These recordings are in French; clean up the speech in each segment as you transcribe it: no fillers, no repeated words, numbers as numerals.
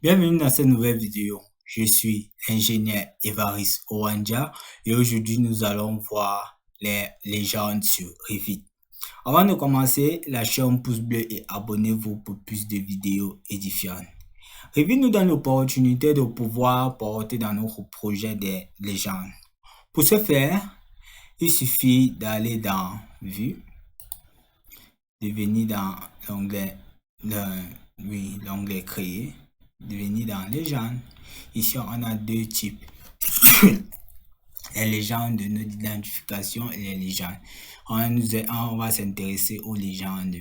Bienvenue dans cette nouvelle vidéo. Je suis ingénieur Evaris Owanja et aujourd'hui nous allons voir les légendes sur Revit. Avant de commencer, lâchez un pouce bleu et abonnez-vous pour plus de vidéos édifiantes. Revit nous donne l'opportunité de pouvoir porter dans notre projet des légendes. Pour ce faire, il suffit d'aller dans Vue, de venir dans l'onglet Créer, de venir dans Légendes. Ici, on a deux types. Les légendes de notre identification et les légendes. On va s'intéresser aux légendes.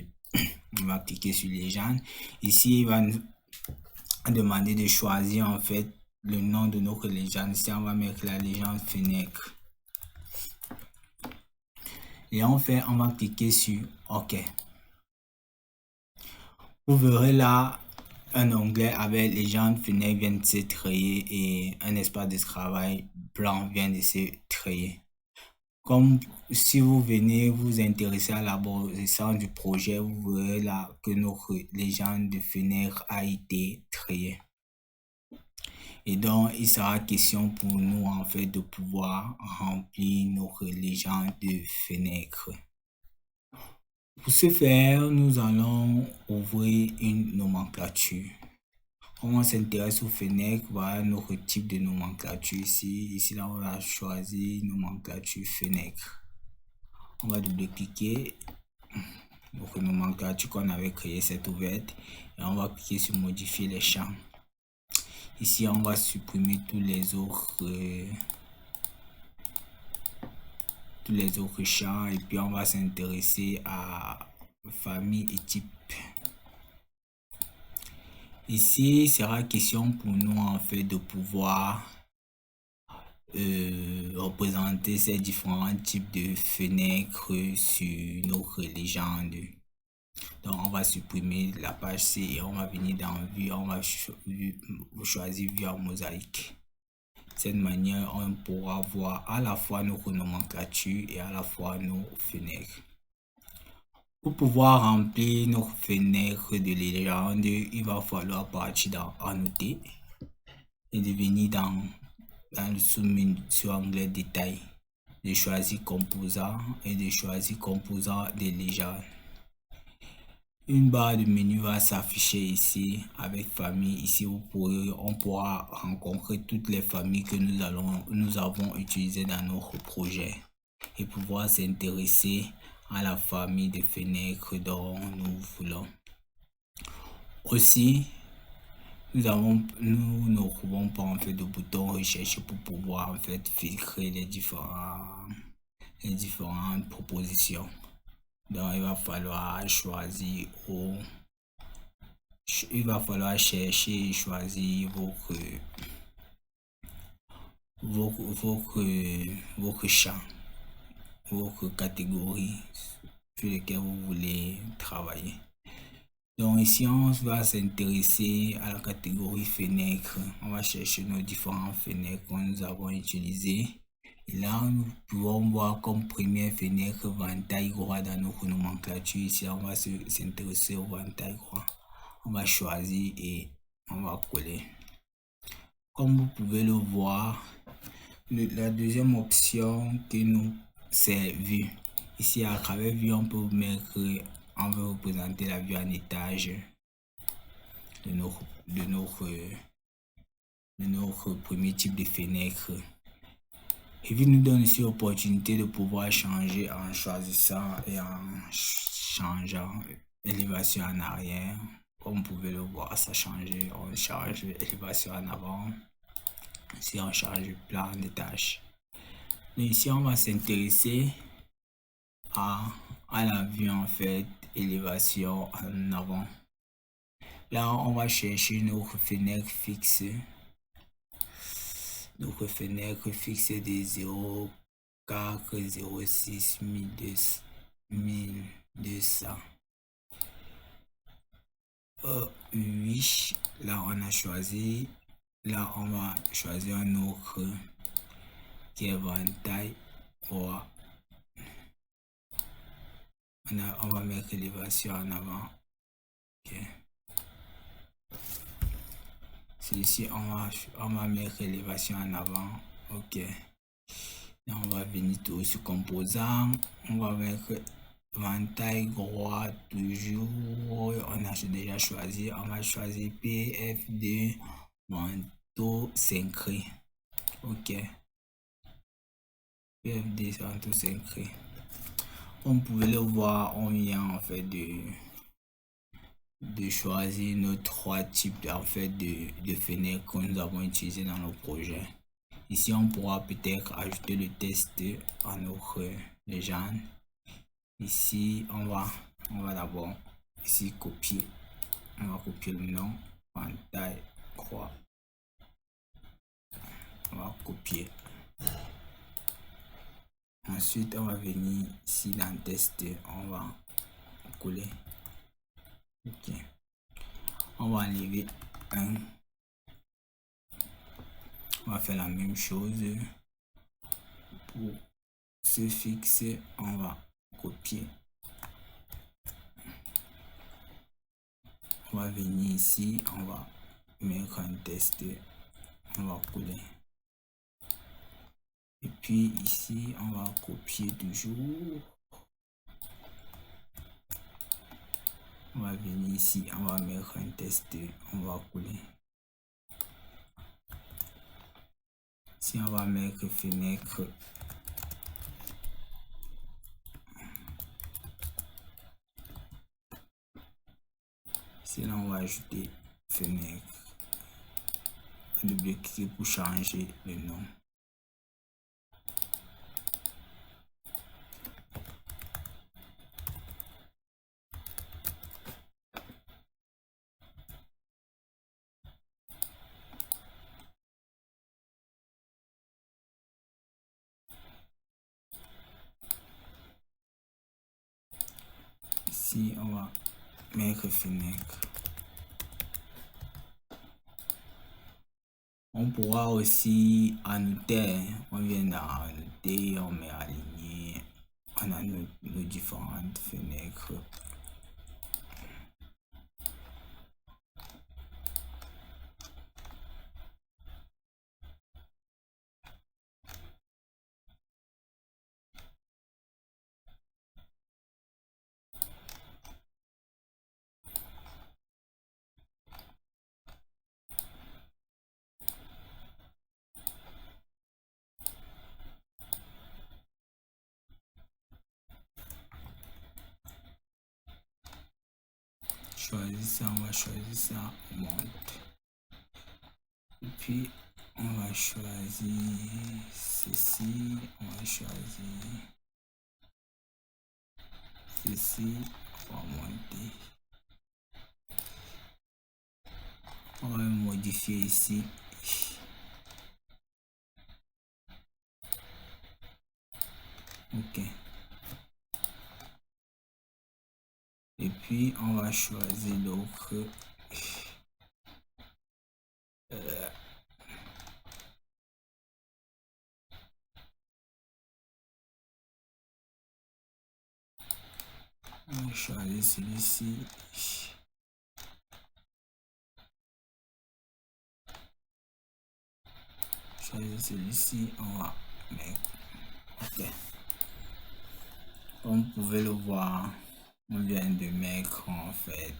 On va cliquer sur Légendes. Ici, il va nous demander de choisir en fait le nom de notre légende. Ici, on va mettre la légende fenêtre. Et on va cliquer sur OK. Vous verrez là un onglet avec légende fenêtre vient de se créer et un espace de travail blanc vient de se créer. Comme si vous venez vous intéresser à l'élaboration du projet, vous verrez là que notre légende de fenêtre a été créée. Et donc, il sera question pour nous en fait de pouvoir remplir notre légende de fenêtre. Pour ce faire, nous allons ouvrir une nomenclature. On s'intéresse aux fenêtres, voilà notre type de nomenclature ici. Ici, là, on va choisir nomenclature fenêtre. On va double-cliquer. Notre nomenclature qu'on avait créée, c'est ouverte. Et on va cliquer sur modifier les champs. Ici, on va supprimer tous les autres champs et puis on va s'intéresser à famille et type. Ici, il sera question pour nous en fait de pouvoir représenter ces différents types de fenêtres sur notre légende. Donc, on va supprimer la page C et on va venir dans Vue, on va choisir Vue en mosaïque. De cette manière, on pourra voir à la fois nos nomenclatures et à la fois nos fenêtres. Pour pouvoir remplir nos fenêtres de légende, il va falloir partir dans Annoter et de venir dans le sous-menu sur onglet Détail, de choisir Composant et de choisir Composant de légende. Une barre de menu va s'afficher ici avec famille. Ici, on pourra rencontrer toutes les familles que nous avons utilisées dans notre projet et pouvoir s'intéresser à la famille de fenêtres dont nous voulons. Aussi, nous ne trouvons pas en fait de bouton recherche pour pouvoir en fait filtrer les différentes propositions. Donc, il va falloir choisir il va falloir chercher et choisir vos champs, vos catégories sur lesquelles vous voulez travailler. Donc ici, on va s'intéresser à la catégorie fenêtre. On va chercher nos différentes fenêtres que nous avons utilisées. Et là, nous pouvons voir comme première fenêtre ventail droit dans notre nomenclature. Ici, on va s'intéresser au ventail droit. On va choisir et on va coller. Comme vous pouvez le voir, la deuxième option que nous c'est vue. Ici, à travers vue, on peut mettre, on veut représenter la vue en étage de notre premier type de fenêtre. Et puis nous donne aussi l'opportunité de pouvoir changer en choisissant et en changeant l'élévation en arrière. Comme vous pouvez le voir, ça change. On change l'élévation en avant. Ici, on change le plan des tâches. Et ici, on va s'intéresser à la vue en fait, élévation en avant. Là, on va chercher notre fenêtre fixe. Notre fenêtre fixe de 0,406 1200. Oui, là on a choisi. Là, on va choisir un autre qui est ventail. On va mettre l'élévation en avant. Okay. Ici, on va mettre l'élévation en avant. Ok. Là, on va venir tout sur composant. On va mettre éventail droit toujours. On a déjà choisi. On va choisir PF2 manteau synchro. Ok. PF2 manteau synchro. On pouvait le voir, on vient en fait de choisir nos trois types en fait de fenêtres que nous avons utilisé dans nos projets. Ici, on pourra peut-être ajouter le test à notre légende. Ici, on va d'abord ici copier. On va copier le nom, éventail croix. On va copier. Ensuite, on va venir ici dans test, on va coller. Ok. On va enlever un. On va faire la même chose pour se fixer. On va copier. On va venir ici. On va mettre un test. On va coller. Et puis ici, on va copier toujours. On va venir ici. On va mettre un test. On va coller. Ici, on va mettre fenêtre. Ici, là, on va ajouter fenêtre. On va double-cliquer pour changer le nom. Ici, on va mettre fenêtre. On pourra aussi annoter. On vient d'annoter, on met aligné. On a nos différentes fenêtres. Choisir ça, on va choisir ça, on monte. Et puis on va choisir ceci, on va choisir ceci, on va monter. On va modifier ici. Ok. Et puis on va choisir l'autre. On va choisir celui-ci. Choisir celui-ci, on va mettre. Ok. Comme vous pouvez le voir, on vient de mettre en fait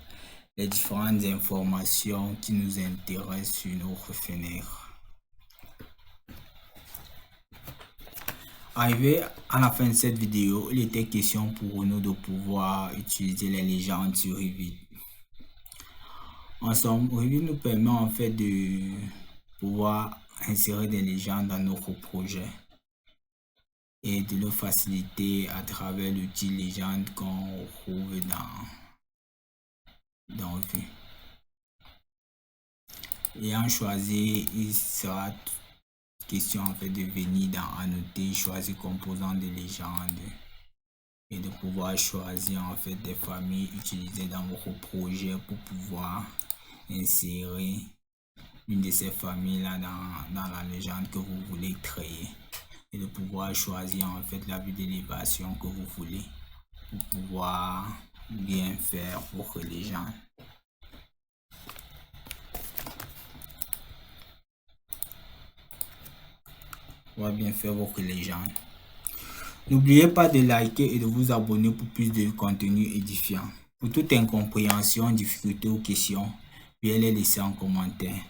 les différentes informations qui nous intéressent sur notre fenêtre. Arrivé à la fin de cette vidéo, il était question pour nous de pouvoir utiliser les légendes sur Revit. En somme, Revit nous permet en fait de pouvoir insérer des légendes dans notre projet et de le faciliter à travers l'outil légende qu'on retrouve dans Revit. Ayant choisi, il sera question en fait de venir dans annoter, choisir composants de légende et de pouvoir choisir en fait des familles utilisées dans votre projet pour pouvoir insérer une de ces familles là dans la légende que vous voulez créer et de pouvoir choisir en fait la vue d'élévation que vous voulez pour pouvoir bien faire votre légende. On va bien faire votre légende. N'oubliez pas de liker et de vous abonner pour plus de contenu édifiant. Pour toute incompréhension, difficulté ou question, veuillez les laisser en commentaire.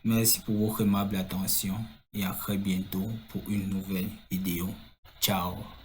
Merci pour votre aimable attention et à très bientôt pour une nouvelle vidéo. Ciao.